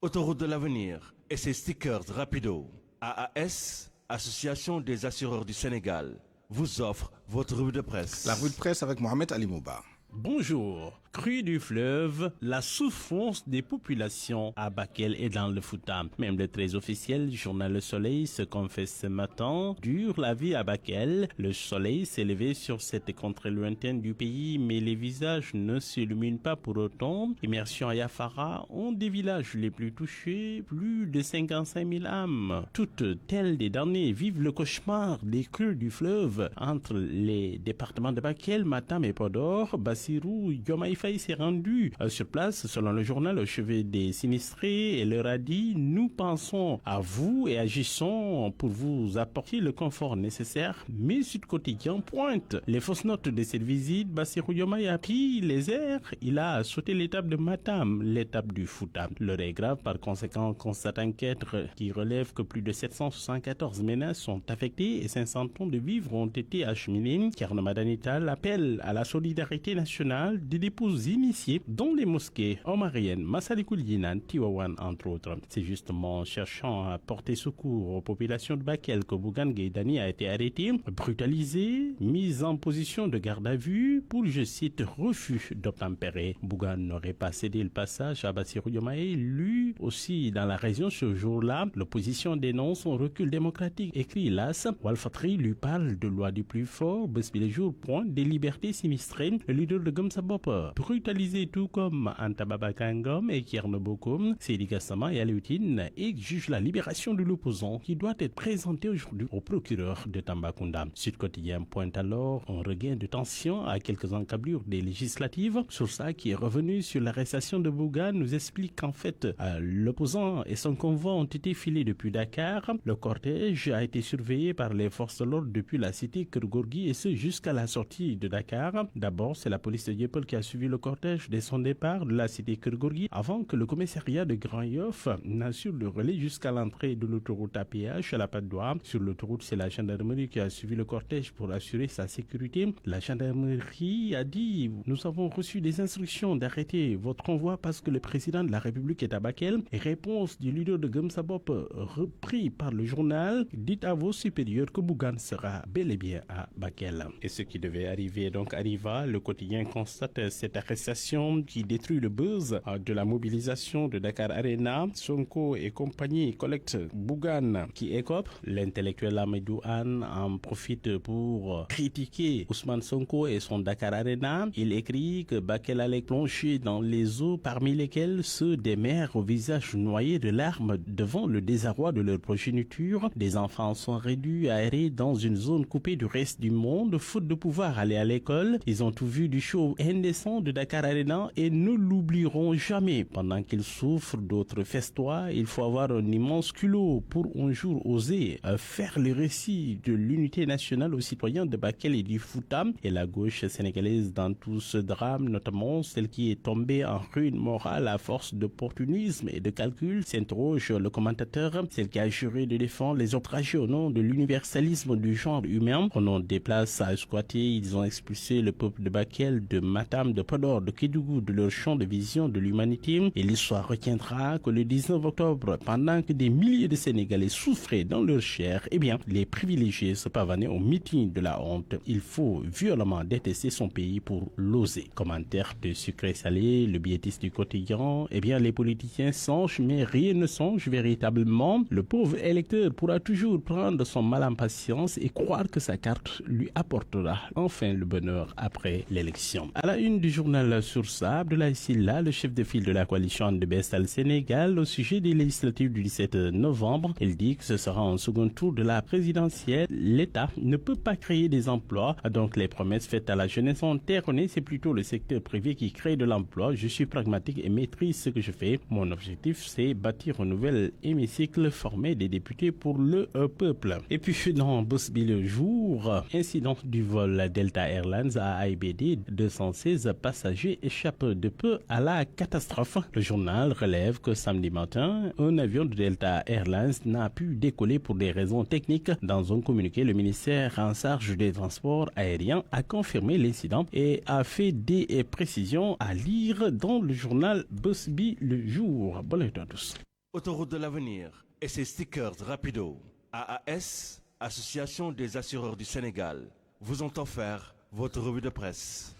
Autoroute de l'avenir et ses stickers rapido. AAS, Association des assureurs du Sénégal. vous offre votre revue de presse. La revue de presse avec Mohamed Ali Mouba. Bonjour. Crue du fleuve, la souffrance des populations à Bakel et dans le Fouta. Même le très officiel du journal Le Soleil se confesse ce matin. Dure la vie à Bakel. Le soleil s'est levé sur cette contrée lointaine du pays, mais les visages ne s'illuminent pas pour autant. Immersion à Yafara, un des villages les plus touchés, plus de 55 000 âmes. Toutes telles des derniers vivent le cauchemar des crues du fleuve entre les départements de Bakel, Matam et Podor. Bassirou Diomaye Faye s'est rendu sur place, selon le journal, au chevet des sinistrés et leur a dit « Nous pensons à vous et agissons pour vous apporter le confort nécessaire. » Mais Sud Quotidien pointe les fausses notes de cette visite. Bassirou Diomaye a pris les airs. Il a sauté l'étape de Matam, l'étape du Fouta. L'heure est grave, par conséquent, constate enquête qui relève que plus de 774 ménages sont affectés et 500 tonnes de vivres ont été acheminés. Thierno Madanital appelle à la solidarité nationale des dépôts initiés dans les mosquées omariennes, Massalikul Jinan, Tivaouane entre autres. C'est justement en cherchant à porter secours aux populations de Bakel que Bougane Gueye Dany a été arrêté, brutalisé, mis en position de garde à vue pour, je cite, refus d'obtempérer. Bougane n'aurait pas cédé le passage à Bassirou Diomaye. Lui aussi dans la région ce jour-là, l'opposition dénonce son recul démocratique. Écrit Las, Walfatri lui parle de loi du plus fort. Bés Bi Le Jour pointe des libertés sinistrées. Le leader de Gëm Sa Bopp brutalisé tout comme Anta Babacar Ngom et Thierno Bocoum, Seydi Gassama et Aliou Tine exigent la libération de l'opposant qui doit être présenté aujourd'hui au procureur de Tambacounda. Sud Quotidien pointe alors un regain de tension à quelques encablures des législatives. Sur ça qui est revenu sur l'arrestation de Bougane nous explique qu'en fait l'opposant et son convoi ont été filés depuis Dakar. Le cortège a été surveillé par les forces de l'ordre depuis la cité Keur Gorgui et ce jusqu'à la sortie de Dakar. D'abord c'est la police de Dieuppeul qui a suivi le cortège dès son départ de la cité Keur Gorgui avant que le commissariat de Grand Yoff n'assure le relais jusqu'à l'entrée de l'autoroute à péage à la Patte d'Oie. Sur l'autoroute, c'est la gendarmerie qui a suivi le cortège pour assurer sa sécurité. La gendarmerie a dit « Nous avons reçu des instructions d'arrêter votre convoi parce que le président de la République est à Bakel. » Et réponse du leader de Gëm Sa Bopp repris par le journal « Dites à vos supérieurs que Bougane sera bel et bien à Bakel. » Et ce qui devait arriver donc arriva. Le quotidien constate cette arrestation qui détruit le buzz de la mobilisation de Dakar Arena. Sonko et compagnie collectent Bougane qui écope. L'intellectuel Amadou Anne en profite pour critiquer Ousmane Sonko et son Dakar Arena. Il écrit que Bakel allait plonger dans les eaux parmi lesquelles ceux des mères au visage noyé de larmes devant le désarroi de leur progéniture. Des enfants sont réduits à errer dans une zone coupée du reste du monde faute de pouvoir aller à l'école. Ils ont tout vu du show indécent de Dakar Arena et ne l'oublieront jamais. Pendant qu'ils souffrent, d'autres festoient. Il faut avoir un immense culot pour un jour oser faire le récit de l'unité nationale aux citoyens de Bakel et du Fouta. Et la gauche sénégalaise dans tout ce drame, notamment celle qui est tombée en ruine morale à force d'opportunisme et de calcul, s'interroge le commentateur, celle qui a juré de défendre les outragés au nom de l'universalisme du genre humain. On en déplace à squatter, ils ont expulsé le peuple de Bakel, de Matam, de Podor, de Kédougou, de leur champ de vision de l'humanité. Et l'histoire retiendra que le 19 octobre, pendant que des milliers de Sénégalais souffraient dans leur chair, eh bien, les privilégiés se pavanaient au meeting de la honte. Il faut violemment détester son pays pour l'oser. Commentaire de Sucré Salé, le billettiste du quotidien. Eh bien, les politiciens songent, mais rien ne songe véritablement. Le pauvre électeur pourra toujours prendre son mal en patience et croire que sa carte lui apportera enfin le bonheur après l'élection. À la une du journal Source A, Abdoulaye Sylla, le chef de file de la coalition Andebestal Sénégal, au sujet des législatives du 17 novembre, il dit que ce sera un second tour de la présidentielle. L'État ne peut pas créer des emplois, donc les promesses faites à la jeunesse sont erronées. C'est plutôt le secteur privé qui crée de l'emploi. Je suis pragmatique et maîtrise ce que je fais. Mon objectif, c'est bâtir un nouvel hémicycle, former des députés pour le peuple. Et puis dans Bés Bi Le Jour, incident du vol Delta Airlines à AIBD, 216 passagers échappent de peu à la catastrophe. Le journal relève que samedi matin, un avion de Delta Airlines n'a pu décoller pour des raisons techniques. Dans un communiqué, le ministère en charge des transports aériens a confirmé l'incident et a fait des précisions à lire dans le journal Bés Bi Le Jour. Bonne nuit à tous. Autoroute de l'avenir et ses stickers rapido. AAS, Association des assureurs du Sénégal. vous ont offert votre revue de presse.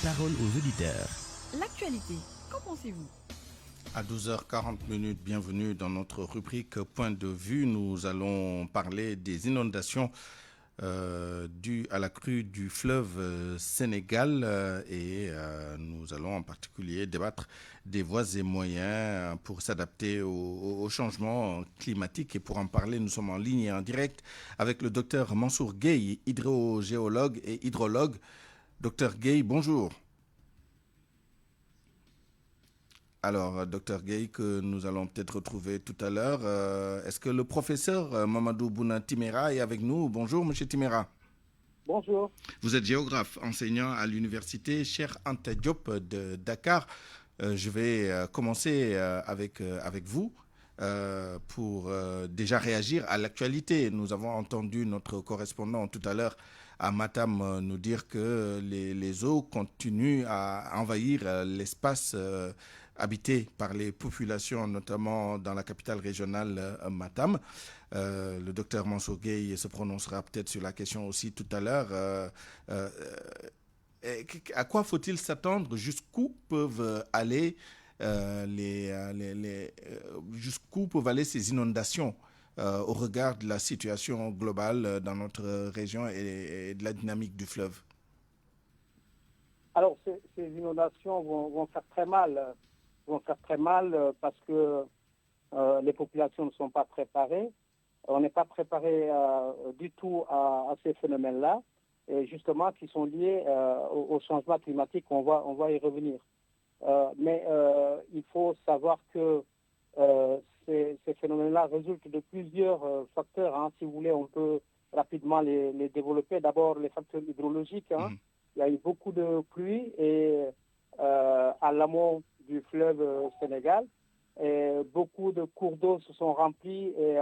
Parole aux auditeurs. L'actualité, qu'en pensez-vous? À 12h40, bienvenue dans notre rubrique Point de vue. Nous allons parler des inondations dues à la crue du fleuve Sénégal et nous allons en particulier débattre des voies et moyens pour s'adapter au changement climatique. Et pour en parler, nous sommes en ligne et en direct avec le docteur Mansour Gueye, hydrogéologue et hydrologue. Docteur Gueye, bonjour. Alors, docteur Gueye, que nous allons peut-être retrouver tout à l'heure, est-ce que le professeur Mamadou Bouna Timéra est avec nous? Bonjour, monsieur Timéra. Bonjour. Vous êtes géographe, enseignant à l'université Cheikh Anta Diop de Dakar. Je vais commencer avec vous pour déjà réagir à l'actualité. Nous avons entendu notre correspondant tout à l'heure à Matam nous dire que les eaux continuent à envahir l'espace habité par les populations, notamment dans la capitale régionale Matam. Le docteur Mansour Gueye se prononcera peut-être sur la question aussi tout à l'heure. À quoi faut-il s'attendre? Jusqu'où peuvent aller jusqu'où peuvent aller ces inondations au regard de la situation globale dans notre région et de la dynamique du fleuve? Alors, ces inondations vont faire très mal. Parce que les populations ne sont pas préparées. On n'est pas préparé du tout à ces phénomènes-là, et justement qui sont liés au changement climatique. On va y revenir. Mais il faut savoir que ces phénomènes-là résultent de plusieurs facteurs. Hein. Si vous voulez, on peut rapidement les développer. D'abord, les facteurs hydrologiques. Hein. Il y a eu beaucoup de pluie et à l'amont du fleuve Sénégal, et beaucoup de cours d'eau se sont remplis et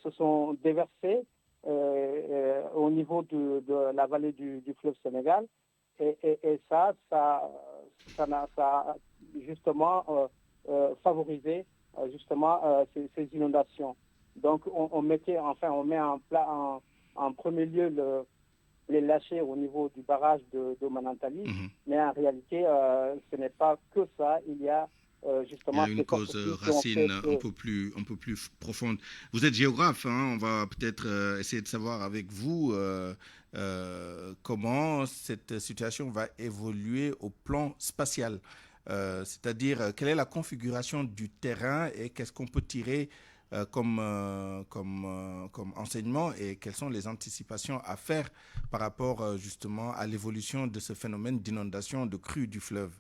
se sont déversés au niveau de la vallée du fleuve Sénégal, et ça a justement favorisé ces inondations. Donc on met en premier lieu les lâchers au niveau du barrage de Manantali, mais en réalité, ce n'est pas que ça. Il y a justement... Il y a une cause racine un peu plus profonde. Vous êtes géographe, hein, on va peut-être essayer de savoir avec vous comment cette situation va évoluer au plan spatial. C'est-à-dire, quelle est la configuration du terrain et qu'est-ce qu'on peut tirer comme enseignement et quelles sont les anticipations à faire par rapport justement à l'évolution de ce phénomène d'inondation de crue du fleuve?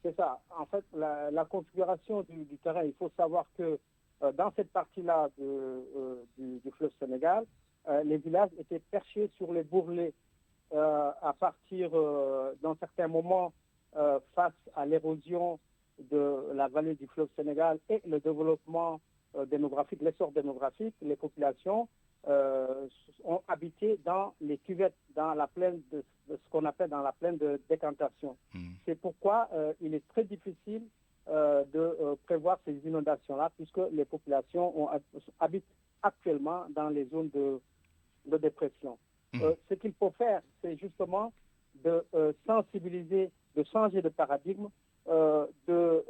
C'est ça. En fait, la configuration du terrain, il faut savoir que dans cette partie-là du fleuve Sénégal, les villages étaient perchés sur les bourrelets à partir d'un certain moment face à l'érosion de la vallée du fleuve Sénégal et le développement démographique, l'essor démographique. Les populations ont habité dans les cuvettes, dans la plaine de ce qu'on appelle dans la plaine de décantation. C'est pourquoi il est très difficile de prévoir ces inondations-là, puisque les populations habitent actuellement dans les zones de dépression. Ce qu'il faut faire, c'est justement de sensibiliser, de changer de paradigme, de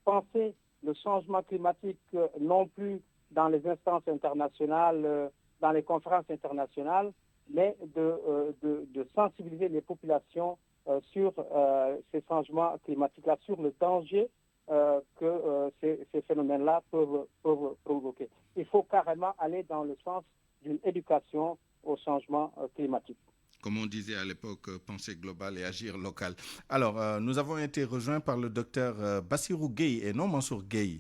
penser le changement climatique non plus dans les instances internationales, dans les conférences internationales, mais de sensibiliser les populations sur ces changements climatiques-là, sur le danger que ces phénomènes-là peuvent provoquer. Il faut carrément aller dans le sens d'une éducation au changement climatique. Comme on disait à l'époque, penser global et agir local. Alors, nous avons été rejoints par le docteur Bassirou Gueye et non Mansour Gueye.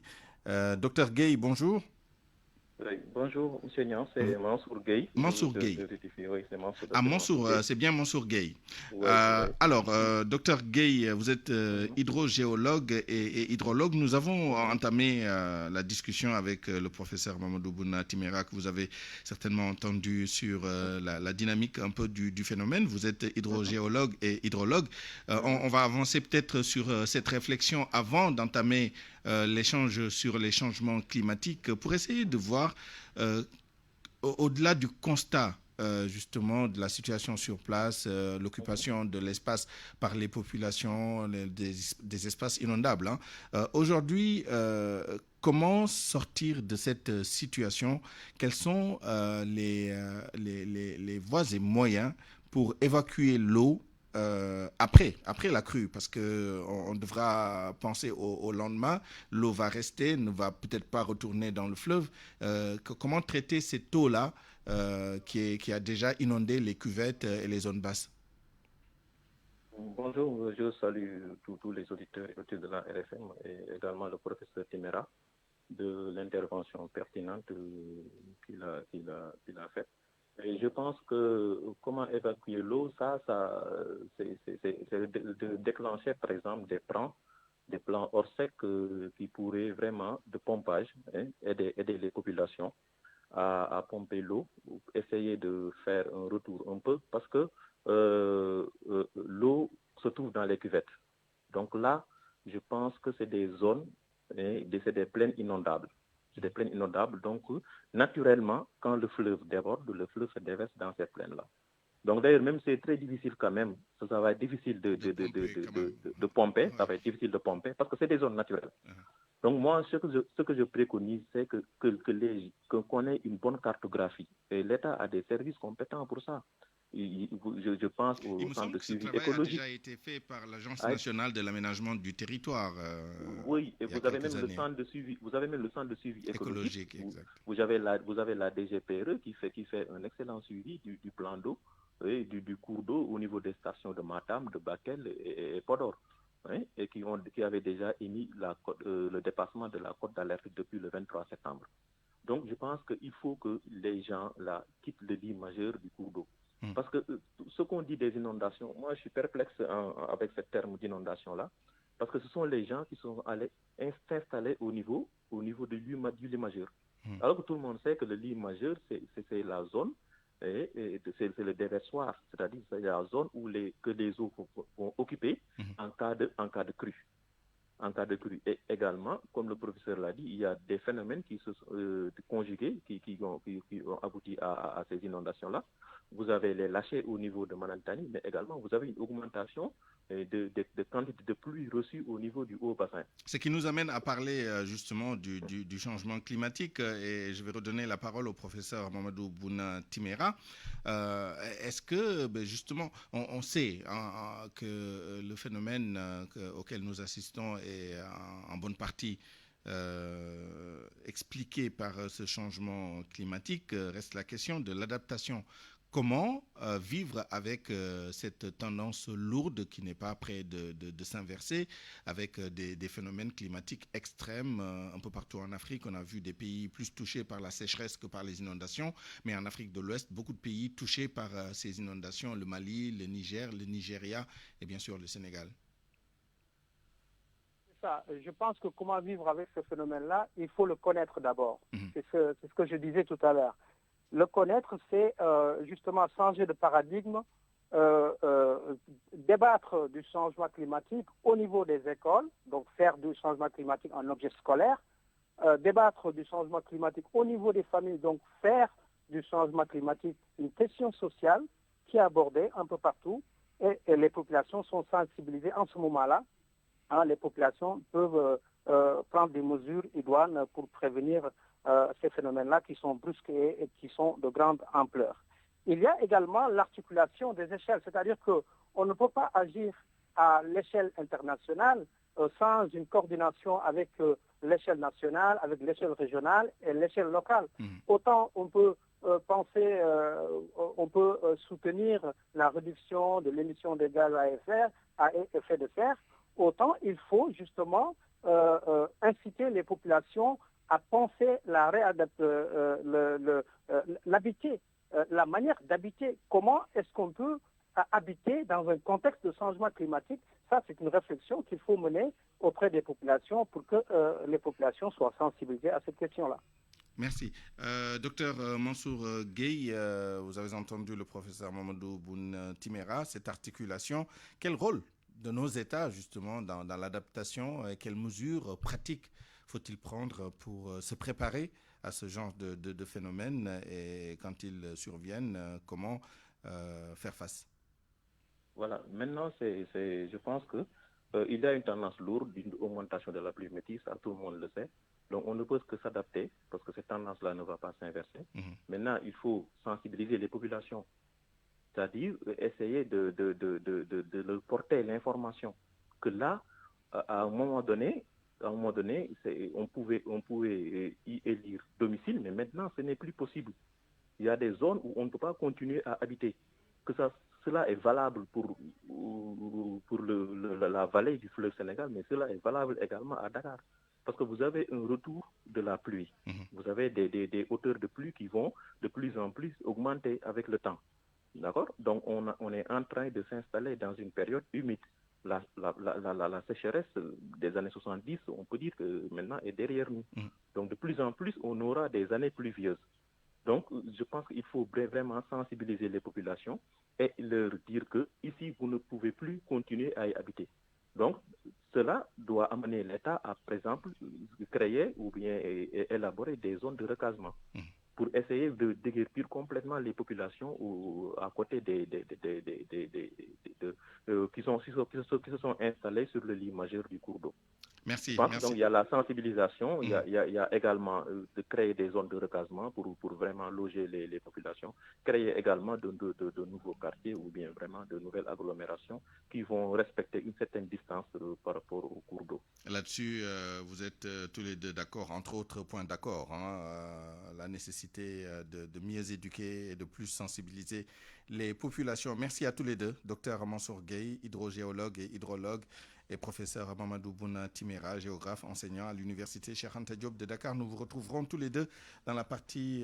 Docteur Gueye, bonjour. Bonjour, M. Nian, c'est Mansour Gueye. Mansour Gueye. Oui, c'est Mansour. Mansour, c'est bien Mansour Gueye. Ouais, alors, docteur Gueye, vous êtes hydrogéologue et hydrologue. Nous avons entamé la discussion avec le professeur Mamadou Bouna Timéra, que vous avez certainement entendu sur la dynamique un peu du phénomène. Vous êtes hydrogéologue et hydrologue. On va avancer peut-être sur cette réflexion avant d'entamer l'échange sur les changements climatiques pour essayer de voir au-delà du constat justement de la situation sur place, l'occupation de l'espace par les populations, des espaces inondables. Aujourd'hui, comment sortir de cette situation? Quels sont les voies et moyens pour évacuer l'eau après la crue, parce qu'on devra penser au lendemain, l'eau va rester, ne va peut-être pas retourner dans le fleuve. Comment traiter cette eau-là qui a déjà inondé les cuvettes et les zones basses? Bonjour, je salue tous les auditeurs et auditrices de la RFM et également le professeur Timera de l'intervention pertinente qu'il a faite. Et je pense que comment évacuer l'eau, c'est de déclencher par exemple des plans hors sec qui pourraient vraiment de pompage aider les populations à pomper l'eau, essayer de faire un retour un peu parce que l'eau se trouve dans les cuvettes. Donc là, je pense que c'est des zones, c'est des plaines inondables. C'est des plaines inondables, donc naturellement, quand le fleuve déborde, le fleuve se déverse dans ces plaines-là. Donc d'ailleurs, même c'est très difficile quand même, ça va être difficile de pomper, ça va être difficile de pomper, parce que c'est des zones naturelles. Donc moi, ce que je préconise, c'est qu'on ait une bonne cartographie. Et l'État a des services compétents pour ça. Je pense au centre de suivi écologique. Il me semble que ce travail a déjà été fait par l'Agence nationale de l'aménagement du territoire. Oui, et vous avez même le centre de suivi. Vous avez même le centre de suivi écologique. Exact. Vous avez la DGPRE qui fait un excellent suivi du plan d'eau et du cours d'eau au niveau des stations de Matam, de Bakel et Podor. Et qui avait déjà émis le dépassement de la cote d'alerte depuis le 23 septembre. Donc je pense qu'il faut que les gens quittent le lit majeur du cours d'eau. Parce que ce qu'on dit des inondations, moi je suis perplexe avec ce terme d'inondation-là, parce que ce sont les gens qui sont allés s'installer au niveau du lit majeur. Alors que tout le monde sait que le lit majeur, c'est la zone, et c'est le déversoir, c'est-à-dire c'est la zone que les eaux vont occuper en cas de crue. En cas de crue. Et également, comme le professeur l'a dit, il y a des phénomènes qui se sont conjugués, qui ont abouti à ces inondations-là. Vous avez les lâchers au niveau de Manantani, mais également vous avez une augmentation de quantité de pluie reçue au niveau du haut bassin. Ce qui nous amène à parler justement du changement climatique, et je vais redonner la parole au professeur Mamadou Bouna Timera. Est-ce que justement, on sait que le phénomène auquel nous assistons est en bonne partie expliqué par ce changement climatique, reste la question de l'adaptation. Comment vivre avec cette tendance lourde qui n'est pas près de s'inverser, avec des phénomènes climatiques extrêmes un peu partout en Afrique? On a vu des pays plus touchés par la sécheresse que par les inondations, mais en Afrique de l'Ouest, beaucoup de pays touchés par ces inondations, le Mali, le Niger, le Nigeria et bien sûr le Sénégal. C'est ça. Je pense que comment vivre avec ce phénomène-là, il faut le connaître d'abord. C'est ce que je disais tout à l'heure. Le connaître, c'est justement changer de paradigme, débattre du changement climatique au niveau des écoles, donc faire du changement climatique un objet scolaire, débattre du changement climatique au niveau des familles, donc faire du changement climatique une question sociale qui est abordée un peu partout, et les populations sont sensibilisées en ce moment-là. Les populations peuvent prendre des mesures idoines pour prévenir ces phénomènes-là qui sont brusques et qui sont de grande ampleur. Il y a également l'articulation des échelles, c'est-à-dire qu'on ne peut pas agir à l'échelle internationale sans une coordination avec l'échelle nationale, avec l'échelle régionale et l'échelle locale. Autant on peut penser, on peut soutenir la réduction de l'émission des gaz à effet de serre, autant il faut justement inciter les populations à penser l'habiter, la manière d'habiter. Comment est-ce qu'on peut habiter dans un contexte de changement climatique? Ça, c'est une réflexion qu'il faut mener auprès des populations pour que les populations soient sensibilisées à cette question-là. Merci. Docteur Mansour Gueye, vous avez entendu le professeur Mamadou Bouna Timera, cette articulation. Quel rôle de nos États, justement, dans l'adaptation? Quelles mesures pratiques faut-il prendre pour se préparer à ce genre de phénomène et quand ils surviennent, comment faire face? Voilà, maintenant, je pense que il y a une tendance lourde d'une augmentation de la pluviométrie, ça tout le monde le sait. Donc on ne peut que s'adapter parce que cette tendance-là ne va pas s'inverser. Maintenant, il faut sensibiliser les populations, c'est-à-dire essayer de leur porter l'information que là, à un moment donné, on pouvait y élire domicile, mais maintenant, ce n'est plus possible. Il y a des zones où on ne peut pas continuer à habiter. Cela est valable pour la vallée du fleuve Sénégal, mais cela est valable également à Dakar. Parce que vous avez un retour de la pluie. Vous avez des hauteurs de pluie qui vont de plus en plus augmenter avec le temps. D'accord? Donc on est en train de s'installer dans une période humide. La sécheresse des années 70, on peut dire que maintenant est derrière nous. Donc de plus en plus, on aura des années pluvieuses. Donc je pense qu'il faut vraiment sensibiliser les populations et leur dire que ici, vous ne pouvez plus continuer à y habiter. Donc cela doit amener l'État à, par exemple, créer ou bien élaborer des zones de recasement pour essayer de déguerpir complètement les populations à côté qui se sont installées sur le lit majeur du cours d'eau. Merci. Donc il y a la sensibilisation, il y a également de créer des zones de recasement pour vraiment loger les populations, créer également de nouveaux quartiers ou bien vraiment de nouvelles agglomérations qui vont respecter une certaine distance par rapport au cours d'eau. Là-dessus, vous êtes tous les deux d'accord, entre autres points d'accord, la nécessité de mieux éduquer et de plus sensibiliser les populations. Merci à tous les deux, Dr Mansour Gueye, hydrogéologue et hydrologue, et professeur Mamadou Bouna Timéra, géographe, enseignant à l'université Cheikh Anta Diop de Dakar. Nous vous retrouverons tous les deux dans la partie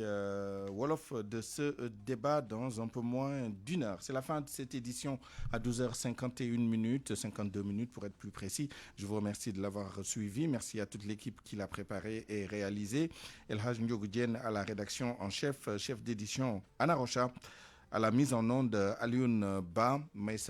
Wolof de ce débat dans un peu moins d'une heure. C'est la fin de cette édition à 12h51, 52 minutes pour être plus précis. Je vous remercie de l'avoir suivi. Merci à toute l'équipe qui l'a préparé et réalisé. El Hadj Ndiogou Diène à la rédaction en chef d'édition Anna Rocha, à la mise en onde Alioune Ba,